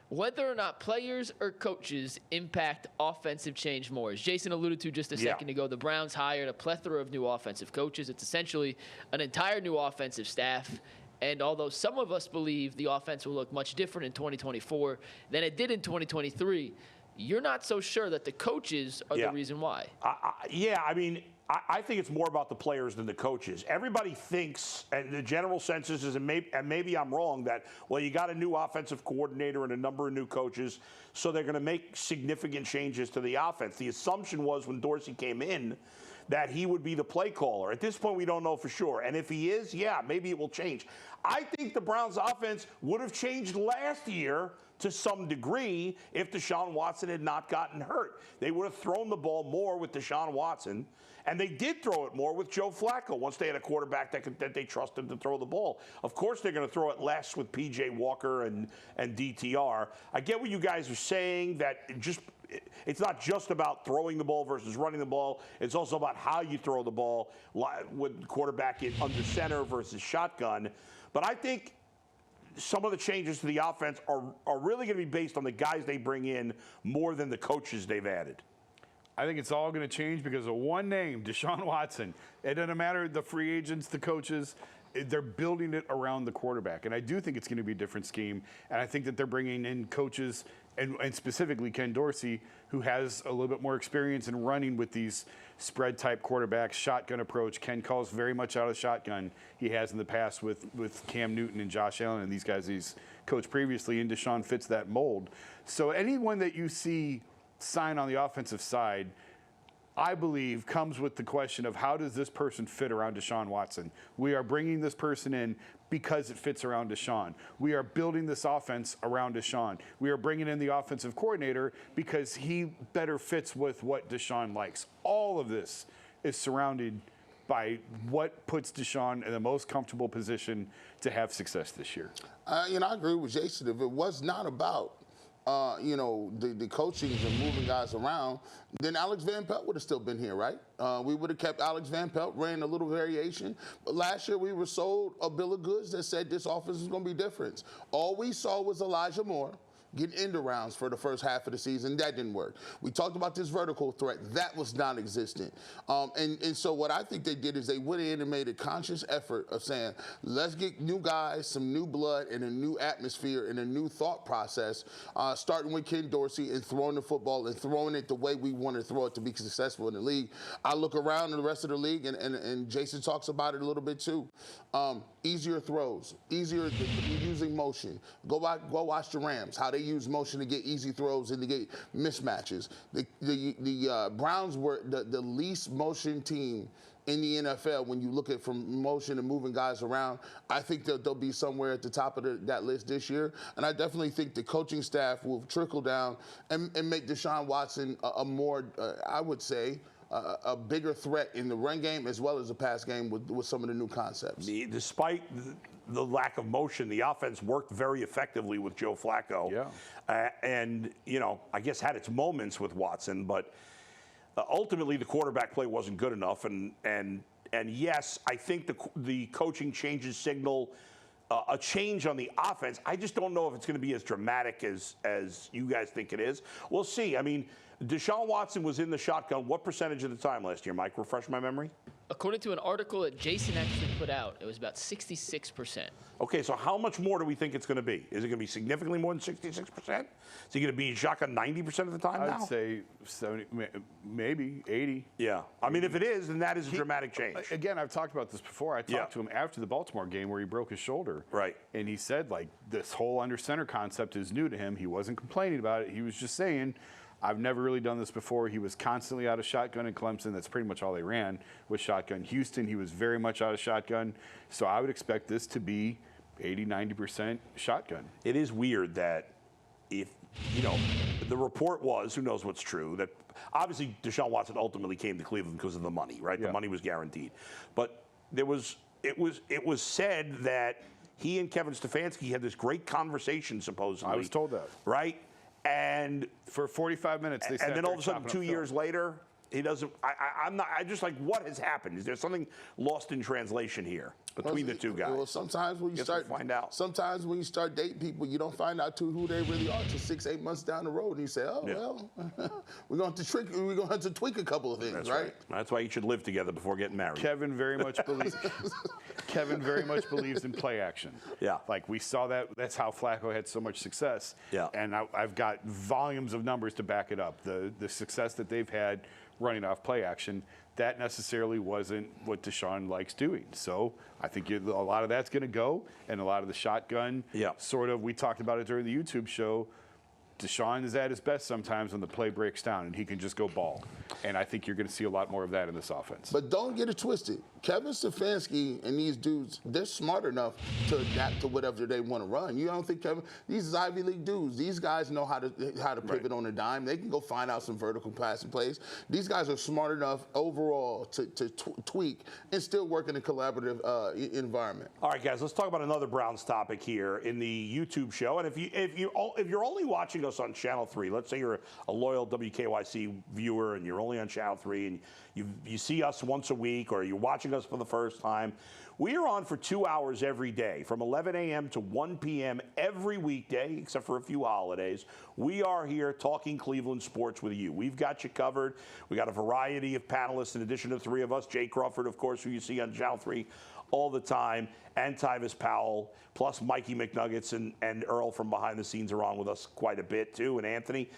whether or not players or coaches impact offensive change more. As Jason alluded to just a second ago, the Browns hired a plethora of new offensive coaches. It's essentially an entire new offensive staff. And although some of us believe the offense will look much different in 2024 than it did in 2023, you're not so sure that the coaches are the reason why. I think it's more about the players than the coaches. Everybody thinks, and the general census is, and maybe I'm wrong, that, well, you got a new offensive coordinator and a number of new coaches, so they're going to make significant changes to the offense. The assumption was when Dorsey came in that he would be the play caller. At this point, we don't know for sure. And if he is, maybe it will change. I think the Browns' offense would have changed last year to some degree if Deshaun Watson had not gotten hurt. They would have thrown the ball more with Deshaun Watson, and they did throw it more with Joe Flacco once they had a quarterback that they trusted to throw the ball. Of course, they're going to throw it less with P.J. Walker and DTR. I get what you guys are saying, that it's not just about throwing the ball versus running the ball. It's also about how you throw the ball with quarterback in under center versus shotgun. But I think some of the changes to the offense are really going to be based on the guys they bring in more than the coaches they've added. I think it's all going to change because of one name, Deshaun Watson. It doesn't matter the free agents, the coaches. They're building it around the quarterback. And I do think it's going to be a different scheme. And I think that they're bringing in coaches, and specifically Ken Dorsey, who has a little bit more experience in running with these spread-type quarterbacks, shotgun approach. Ken calls very much out of shotgun. He has in the past with Cam Newton and Josh Allen and these guys he's coached previously, and Deshaun fits that mold. So anyone that you see sign on the offensive side, I believe, comes with the question of how does this person fit around Deshaun Watson? We are bringing this person in because it fits around Deshaun. We are building this offense around Deshaun. We are bringing in the offensive coordinator because he better fits with what Deshaun likes. All of this is surrounded by what puts Deshaun in the most comfortable position to have success this year. I agree with Jason. If it was not about the coachings and moving guys around, then Alex Van Pelt would have still been here, right? We would have kept Alex Van Pelt, ran a little variation. But last year we were sold a bill of goods that said this offense is going to be different. All we saw was Elijah Moore getting end arounds for the first half of the season. That didn't work. We talked about this vertical threat. That was non-existent. And so what I think they did is they went in and made a conscious effort of saying, let's get new guys, some new blood, and a new atmosphere and a new thought process, starting with Ken Dorsey and throwing the football and throwing it the way we want to throw it to be successful in the league. I look around the rest of the league, and Jason talks about it a little bit too. Easier throws, easier using motion. Go watch the Rams, how they use motion to get easy throws and to get mismatches. The Browns were the least motion team in the NFL when you look at from motion and moving guys around. I think that they'll be somewhere at the top of that list this year. And I definitely think the coaching staff will trickle down and make Deshaun Watson a more, I would say, a bigger threat in the run game as well as the pass game with some of the new concepts. Despite the lack of motion, the offense worked very effectively with Joe Flacco. Yeah. And, I guess had its moments with Watson, but ultimately the quarterback play wasn't good enough. And yes, I think the coaching changes signal a change on the offense. I just don't know if it's going to be as dramatic as you guys think it is. We'll see. I mean, Deshaun Watson was in the shotgun what percentage of the time last year, Mike? Refresh my memory. According to an article that Jason actually put out, it was about 66%. Okay, so how much more do we think it's going to be? Is it going to be significantly more than 66%? Is he going to be in shotgun 90% of the time now? I'd say 70, maybe 80. Yeah. I mean, if it is, then that is a dramatic change. Again, I've talked about this before. I talked to him after the Baltimore game where he broke his shoulder. Right. And he said, this whole under center concept is new to him. He wasn't complaining about it. He was just saying, I've never really done this before. He was constantly out of shotgun in Clemson. That's pretty much all they ran with shotgun. Houston, he was very much out of shotgun. So I would expect this to be 80, 90% shotgun. It is weird that if, the report was, who knows what's true, that obviously Deshaun Watson ultimately came to Cleveland because of the money, right? Yeah. The money was guaranteed. But it was said that he and Kevin Stefanski had this great conversation, supposedly. I was told that. Right? And for 45 minutes, they and then all of a sudden, 2 years later, he doesn't. I'm just like, what has happened? Is there something lost in translation here? between the two guys. Well, sometimes when you find out. Sometimes when you start dating people, you don't find out who they really are till 6-8 months down the road, and you say, "Oh well, we're going to have to tweak a couple of things, That's right?" That's why you should live together before getting married. Kevin very much believes in play action. Yeah. Like we saw that. That's how Flacco had so much success. Yeah. And I've got volumes of numbers to back it up. The success that they've had running off play action, that necessarily wasn't what Deshaun likes doing. So I think a lot of that's going to go, and a lot of the shotgun sort of, we talked about it during the YouTube show, Deshaun is at his best sometimes when the play breaks down and he can just go ball. And I think you're going to see a lot more of that in this offense. But don't get it twisted. Kevin Stefanski and these dudes, they're smart enough to adapt to whatever they want to run. You don't think these is Ivy League dudes. These guys know how to pivot on a dime. They can go find out some vertical passing plays. These guys are smart enough overall to tweak and still work in a collaborative environment. All right, guys, let's talk about another Browns topic here in the YouTube show. And if you're only watching us on Channel 3, let's say you're a loyal WKYC viewer and you're only on Channel 3 and you see us once a week or you're watching us for the first time, we are on for 2 hours every day from 11 a.m. to 1 p.m. every weekday, except for a few holidays. We are here talking Cleveland sports with you. We've got you covered. We got a variety of panelists in addition to the three of us. Jay Crawford, of course, who you see on Channel 3 all the time, and Tyvis Powell, plus Mikey McNuggets and Earl from behind the scenes are on with us quite a bit too, and Anthony.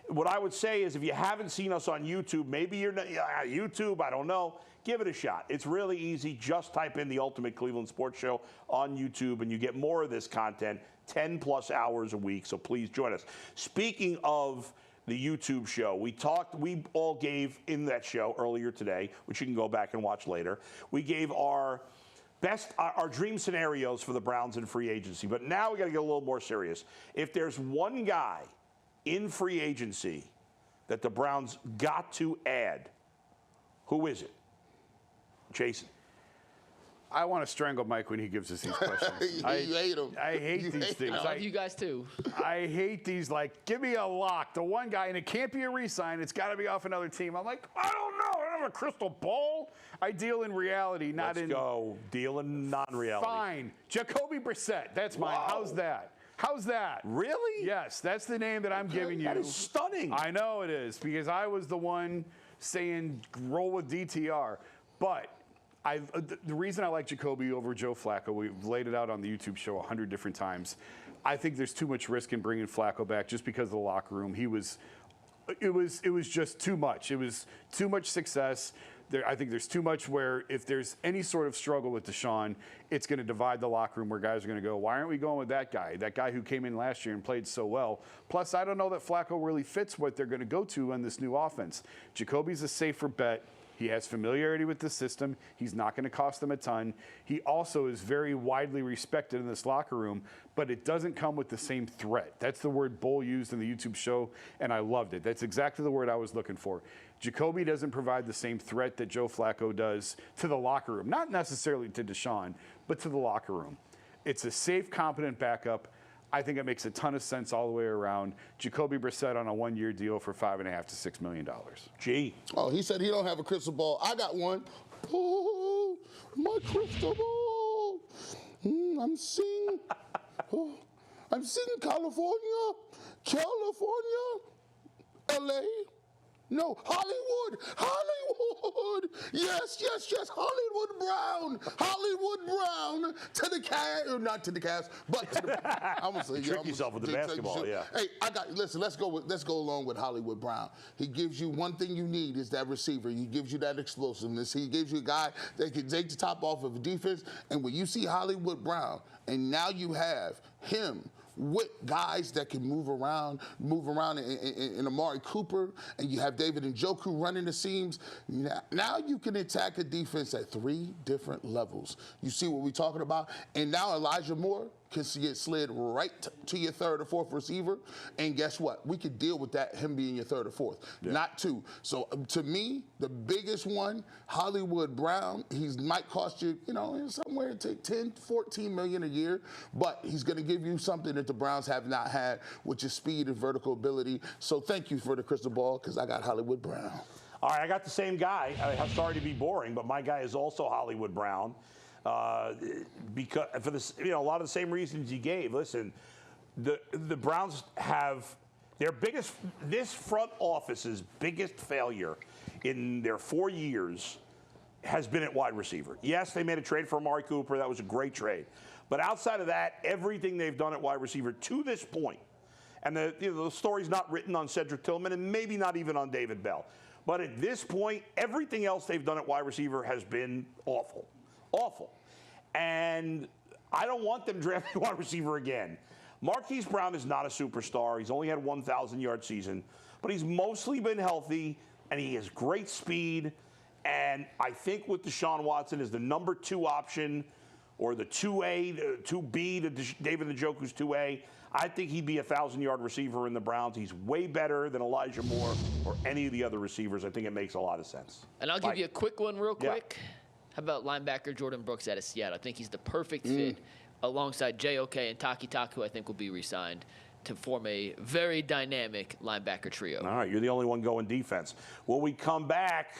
What I would say is if you haven't seen us on YouTube, maybe you're not, YouTube, I don't know, give it a shot. It's really easy. Just type in the Ultimate Cleveland Sports Show on YouTube and you get more of this content, 10 plus hours a week, so please join us. Speaking of the YouTube show, we all gave in that show earlier today, which you can go back and watch later, we gave our dream scenarios for the Browns in free agency. But now we got to get a little more serious. If there's one guy in free agency that the Browns got to add, who is it? Jason. I want to strangle Mike when he gives us these questions. You hate him. I hate these things. I love you guys too. I hate these, like, give me a lock. The one guy, and it can't be a re-sign. It's got to be off another team. I'm like, I don't know. I don't have a crystal ball. I deal in reality, not Let's go. Deal in non-reality. Fine. Jacoby Brissett. That's mine. Whoa. How's that? How's that? Really? Yes, that's the name that I'm giving you. That is stunning. I know it is, because I was the one saying roll with DTR. But the reason I like Jacoby over Joe Flacco, we've laid it out on the YouTube show 100 different times. I think there's too much risk in bringing Flacco back just because of the locker room. It was just too much. It was too much success. I think there's too much where if there's any sort of struggle with Deshaun, it's going to divide the locker room where guys are going to go, why aren't we going with that guy who came in last year and played so well? Plus, I don't know that Flacco really fits what they're going to go to on this new offense. Jacoby's a safer bet. He has familiarity with the system. He's not going to cost them a ton. He also is very widely respected in this locker room, but it doesn't come with the same threat. That's the word Bull used in the YouTube show, and I loved it. That's exactly the word I was looking for. Jacoby doesn't provide the same threat that Joe Flacco does to the locker room. Not necessarily to Deshaun, but to the locker room. It's a safe, competent backup. I think it makes a ton of sense all the way around. Jacoby Brissett on a one-year deal for $5.5 to $6 million. Gee. Oh, he said he don't have a crystal ball. I got one. Oh, my crystal ball. I'm seeing California, LA. No, Hollywood. Yes, Hollywood Brown to the Cavs, not to the Cavs, but to the. I'm gonna say, Trick yourself with the basketball, yeah. Hey, listen. Let's go along with Hollywood Brown. He gives you one thing you need is that receiver. He gives you that explosiveness. He gives you a guy that can take the top off of a defense. And when you see Hollywood Brown, and now you have him with guys that can move around in Amari Cooper, and you have David Njoku running the seams. Now you can attack a defense at 3 different levels. You see what we're talking about? And now Elijah Moore can get slid right to your 3rd or 4th receiver. And guess what? We could deal with that, him being your 3rd or 4th, not 2. So to me, the biggest one, Hollywood Brown, he might cost you, somewhere to 10, 14 million a year, but he's going to give you something that the Browns have not had, which is speed and vertical ability. So thank you for the crystal ball, because I got Hollywood Brown. All right, I got the same guy. I'm sorry to be boring, but my guy is also Hollywood Brown. because for this, a lot of the same reasons you gave. Listen, the Browns have their this front office's biggest failure in their 4 years has been at wide receiver. Yes, they made a trade for Amari Cooper. That was a great trade. But outside of that, everything they've done at wide receiver to this point, and the story's not written on Cedric Tillman and maybe not even on David Bell. But at this point, everything else they've done at wide receiver has been awful. Awful. And I don't want them drafting wide receiver again. Marquise Brown is not a superstar. He's only had 1,000-yard season. But he's mostly been healthy, and he has great speed. And I think with Deshaun Watson as the number 2 option, or the 2A, the 2B to David Njoku's 2A, I think he'd be a 1,000-yard receiver in the Browns. He's way better than Elijah Moore or any of the other receivers. I think it makes a lot of sense. And I'll give you a quick one real quick. How about linebacker Jordan Brooks out of Seattle? I think he's the perfect fit alongside JOK and Taki Taku, I think will be re-signed to form a very dynamic linebacker trio. All right, you're the only one going defense. When we come back,